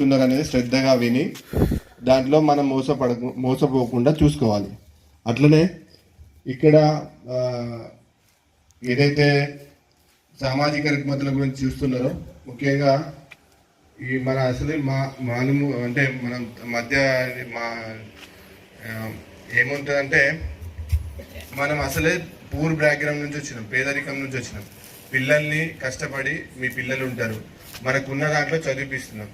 చెప్తున్నారు అనేది శ్రద్ధగా విని దాంట్లో మనం మోసపోకుండా చూసుకోవాలి. అట్లనే ఇక్కడ ఏదైతే సామాజిక రుగ్మతల గురించి చూస్తున్నారో ముఖ్యంగా ఈ మన అసలు మానము అంటే మనం మధ్య ఏముంటుందంటే మనం అసలే పూర్ బ్యాక్గ్రౌండ్ నుంచి వచ్చినాం, పేదరికం నుంచి వచ్చినాం. పిల్లల్ని కష్టపడి మీ పిల్లలు ఉంటారు, మనకున్న దాంట్లో చదివిపిస్తున్నాం.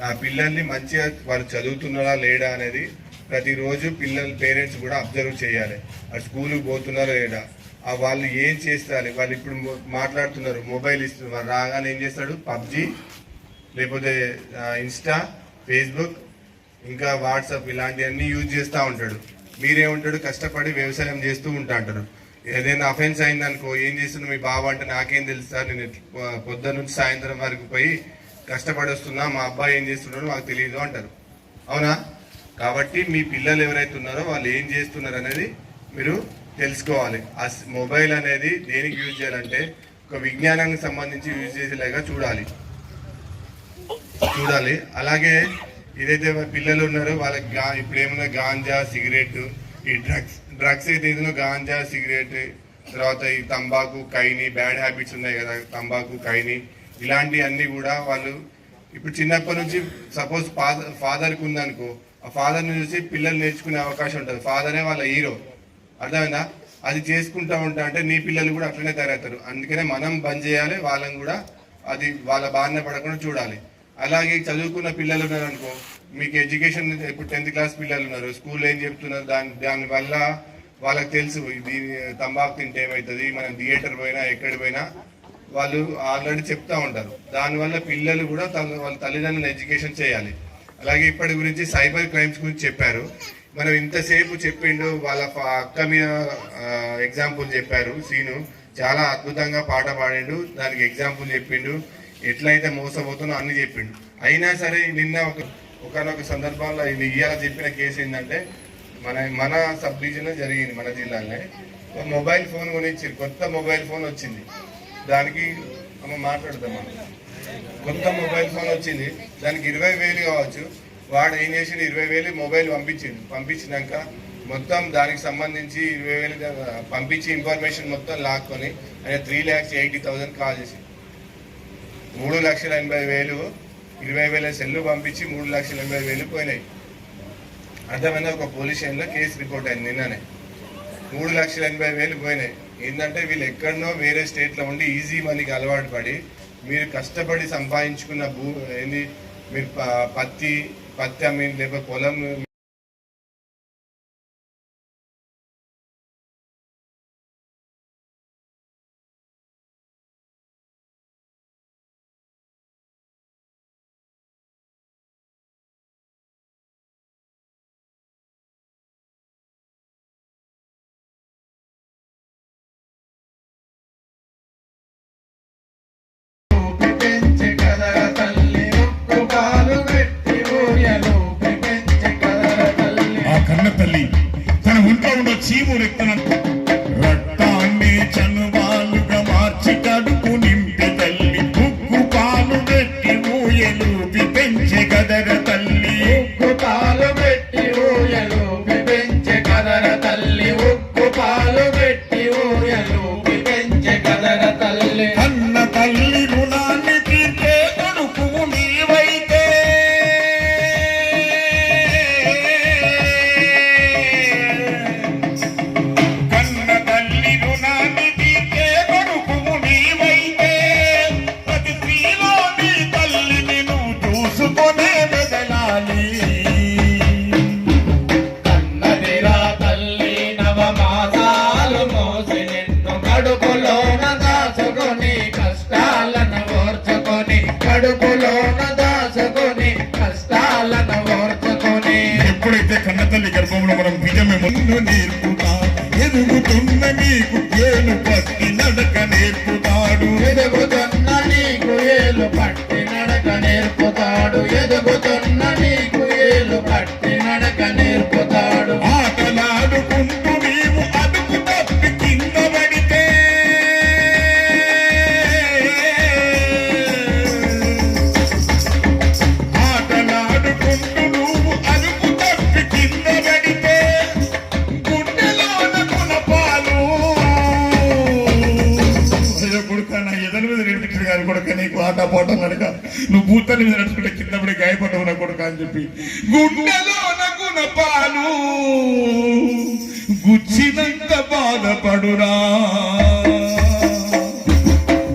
ఆ పిల్లల్ని మంచిగా వాళ్ళు చదువుతున్నారా లేడా అనేది ప్రతిరోజు పేరెంట్స్ కూడా అబ్జర్వ్ చేయాలి. ఆ స్కూల్కి పోతున్నారా లేడా, వాళ్ళు ఏం చేస్తారు. వాళ్ళు ఇప్పుడు మాట్లాడుతున్నారు, మొబైల్ ఇస్తున్నారు, వాళ్ళు రాగానే ఏం చేస్తాడు, పబ్జి లేకపోతే ఇన్స్టా, ఫేస్బుక్, ఇంకా వాట్సాప్ ఇలాంటివన్నీ యూజ్ చేస్తూ ఉంటాడు. మీరేముంటాడు, కష్టపడి వ్యవసాయం చేస్తూ ఉంటారు. ఏదైనా అఫెన్స్ అయిందనుకో, ఏం చేస్తున్నా మీ బాబు అంటే నాకేం తెలుసు సార్, నేను పొద్దున్న నుంచి సాయంత్రం వరకు పోయి కష్టపడి వస్తున్నా, మా అబ్బాయి ఏం చేస్తున్నాడో మాకు తెలియదు అంటారు. అవునా? కాబట్టి మీ పిల్లలు ఎవరైతే ఉన్నారో వాళ్ళు ఏం చేస్తున్నారు అనేది మీరు తెలుసుకోవాలి. ఆ మొబైల్ అనేది దేనికి యూజ్ చేయాలంటే ఒక విజ్ఞానానికి సంబంధించి యూజ్ చేసేలాగా చూడాలి. అలాగే ఏదైతే పిల్లలు ఉన్నారో వాళ్ళకి ఇప్పుడు ఏమన్నా గాంజా, సిగరెట్, ఈ డ్రగ్స్ అయితే ఏదైనా గాంజా, సిగరెట్, తర్వాత ఈ తంబాకు, కైని, బ్యాడ్ హ్యాబిట్స్ ఉన్నాయి కదా, తంబాకు, కైని, ఇలాంటివన్నీ కూడా వాళ్ళు ఇప్పుడు చిన్నప్పటి నుంచి సపోజ్ ఫాదర్కి ఉందనుకో, ఆ ఫాదర్ని చూసి పిల్లలు నేర్చుకునే అవకాశం ఉంటుంది. ఫాదరే వాళ్ళ హీరో, అర్థమైందా? అది చేసుకుంటూ ఉంటా అంటే నీ పిల్లలు కూడా అట్లనే తయారవుతారు. అందుకనే మనం బంద్ చేయాలి, వాళ్ళని కూడా అది వాళ్ళ బారిన పడకుండా చూడాలి. అలాగే చదువుకున్న పిల్లలు ఉన్నారనుకో, మీకు ఎడ్యుకేషన్ ఇప్పుడు 10th క్లాస్ పిల్లలు ఉన్నారు, స్కూల్ ఏం చెప్తున్నారు, దానివల్ల వాళ్ళకి తెలుసు దీని తంబాకు తింటే ఏమవుతుంది, మనం థియేటర్ పోయినా ఎక్కడ పోయినా వాళ్ళు ఆల్రెడీ చెప్తా ఉంటారు. దానివల్ల పిల్లలు కూడా వాళ్ళ తల్లిదండ్రులను ఎడ్యుకేషన్ చేయాలి. అలాగే ఇప్పటి గురించి సైబర్ క్రైమ్స్ గురించి చెప్పారు. మనం ఇంతసేపు చెప్పిండు, వాళ్ళ అక్క మీద ఎగ్జాంపుల్ చెప్పారు. సీను చాలా అద్భుతంగా పాట పాడిండు, దానికి ఎగ్జాంపుల్ చెప్పిండు, ఎట్లయితే మోసపోతున్నా అన్ని చెప్పిండు. అయినా సరే నిన్న ఒకనొక సందర్భంలో ఇవాళ చెప్పిన కేసు ఏంటంటే మన సబ్ డివిజన్లో జరిగింది, మన జిల్లాలోనే. మొబైల్ ఫోన్ కొనిచ్చి కొత్త మొబైల్ ఫోన్ వచ్చింది, దానికి మాట్లాడదాం మనం. కొత్త మొబైల్ ఫోన్ వచ్చింది, దానికి 20,000 కావచ్చు. వాడు ఏం చేసిండు, 20,000 మొబైల్ పంపించినాక మొత్తం దానికి సంబంధించి 20,000 పంపించి ఇన్ఫర్మేషన్ మొత్తం లాక్కొని ఆయన 3,80,000 కాల్ చేసి 3,80,000 20,000 సెల్లు పంపించి 3,80,000 పోయినాయి. అర్థమైనా ఒక పోలీస్ స్టేషన్లో కేసు రిపోర్ట్ అయింది నిన్ననే. 3,80,000 పోయినాయి. ఏంటంటే వీళ్ళు ఎక్కడనో వేరే స్టేట్లో ఉండి ఈజీ మనీకి అలవాటు పడి, మీరు కష్టపడి సంపాదించుకున్న ఏంది, మీరు పత్తి అమ్మి లేకపోతే పొలం చీము రెక్కన రక్తాన్ని చనువాలుగా మార్చి కడుపు నింపి తల్లి, ఉగ్గు పాలు పెట్టి ఊయలూపి పెంచె గదర తల్లి, ఉగ్గు పాలు పెట్టి ఊయలూపి పెంచె గదర తల్లి, ఉగ్గు పాలు పెట్టి ఊయలూపి పెంచె గదర తల్లి. కన్న తల్లి రుణాన్ని తీర్చే కొడుకు నీవైతే, ఎప్పుడైతే కన్నతల్లి గర్భంలో మనం బియ్యమే ముందు నేర్పుతా, ఎదుగుతున్న నీకు ఏలు పట్టి నడక నేర్పుతాడు, ఎదుగుతున్న నీకు ఏలు పట్టి నడక నేర్పుతాడు, ఎదుగుతున్న నీకు ఏలు పట్టి నడక నేర్పుతాడు. ఆటలాడుకుంటూ నీవు అదుపు తప్పి కింద పడితే, ఆటలాడుకుంటూ ఆట పాట నడక నువ్వు భూతాన్ని మీద నడుచుకుంటే కింద పడి గాయపడ్డవు నా కొడుకు అని చెప్పి గుండెలో నగున పాలు గుచ్చినంత బాధపడురా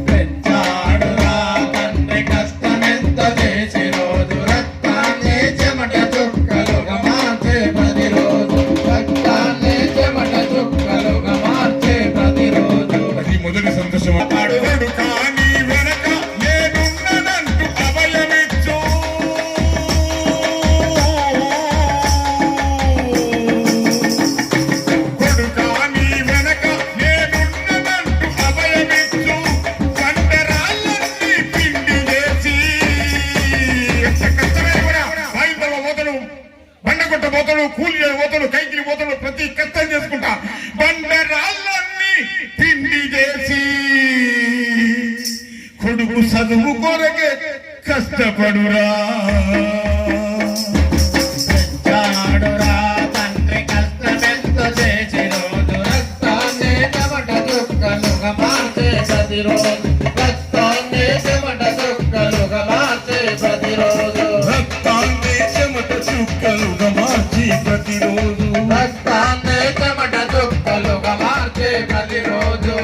పెంచాడురా తండ్రి కష్టమెంత చేసి రోజు రక్తాన్ని చెమట చుక్కలుగా మార్చే ప్రతిరోజు రక్తాన్ని చెమట చుక్కలుగా మార్చే ప్రతిరోజు అది మొదటి సంతోషం అడుగుడు కానీ వెనక నేనున్నదంటూ అభయమిచ్చు కొడుకా నీ వెనక నేనున్నదంటూ అభయమిచ్చు కండరాళ్ళన్నీ పిండి చేసి ఎంత కష్టమే కూడా సాయంత్రం పోతాడు బండగొట్ట పోతాడు కూలి పోతాడు కైకిలి పోతాడు ప్రతి కష్టం చేసుకుంటా బండరాళ్ళన్నీ పిండి చేసి కొడుకు చదువు కొరకే కష్టపడురా పెంచాడురా తండ్రి కష్టమెంత చేసి రోజు రక్తాన్ని చెమట చుక్కలుగా మార్చే ప్రతిరోజు రక్తాన్ని చెమట చుక్కలుగా మార్చే ప్రతిరోజు రక్తాన్ని చెమట చుక్కలుగా మార్చి ప్రతిరోజు రక్తాన్ని చెమట చుక్కలుగా మార్చే ప్రతిరోజు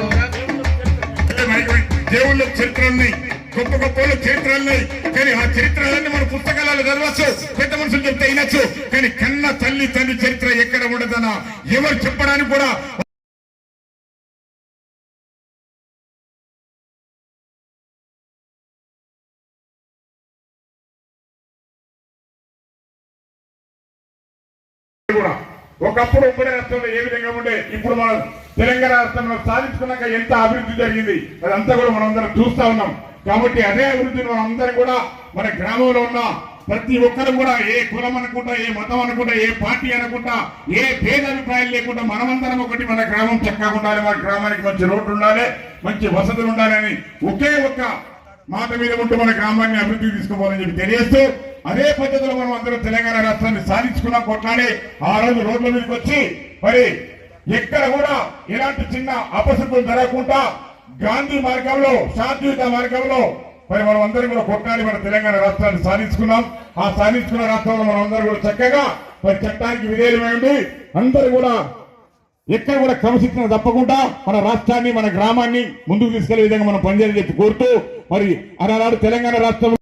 దేవుళ్ళ చరిత్రలున్నాయి గొప్ప గొప్ప వాళ్ళ చరిత్రలున్నాయి కానీ ఆ చరిత్రలన్నీ మన పుస్తకాలలో చదవచ్చు పెద్ద మనుషులు చెప్తే అయినచ్చు కానీ కన్న తల్లి తండ్రి చరిత్ర ఎక్కడ ఉండదనా ఎవరు చెప్పడానికి కూడా కూడా ఒకప్పుడు ఉమ్మడి రాష్ట్రంలో ఏ విధంగా ఉండే ఇప్పుడు మన తెలంగాణ రాష్ట్రంలో సాధించుకున్నాక ఎంత అభివృద్ధి జరిగింది అదంతా కూడా మనం అందరం చూస్తా ఉన్నాం కాబట్టి అదే అభివృద్ధిని మనం అందరం కూడా మన గ్రామంలో ఉన్న ప్రతి ఒక్కరు కూడా ఏ కులం అనుకుంటా ఏ మతం అనుకుంటా ఏ పార్టీ అనుకుంటా ఏ భేదాభిప్రాయాలు లేకుండా మనమందరం ఒకటి మన గ్రామం చక్కగా ఉండాలి మన గ్రామానికి మంచి రోడ్లు ఉండాలి మంచి వసతులు ఉండాలని ఒకే ఒక్క మాట మీద ఉంటూ మన గ్రామాన్ని అభివృద్ధికి తీసుకోవాలని చెప్పి తెలియజేస్తూ అదే పద్ధతిలో మనం అందరం తెలంగాణ రాష్ట్రాన్ని సాధించుకున్నాం కొట్లాడి ఆ రోజు రోడ్ల మీదకి వచ్చి మరి ఎక్కడ కూడా ఎలాంటి చిన్న అపశృతులు జరగకుండా గాంధీ మార్గంలో శాంతియుత మార్గంలో మరి మనం అందరం కూడా కొట్లాడి మన తెలంగాణ రాష్ట్రాన్ని సాధించుకున్నాం ఆ సాధించుకున్న రాష్ట్రంలో మనం అందరం కూడా చక్కగా మరి చట్టానికి విధేయులమై ఉండి అందరూ కూడా ఎక్కడ కూడా క్రమశిక్షణ తప్పకుండా మన రాష్ట్రాన్ని మన గ్రామాన్ని ముందుకు తీసుకెళ్లే విధంగా మనం పనిచేయాలని చెప్పి కోరుతూ మరి ఆనాడు తెలంగాణ రాష్ట్రంలో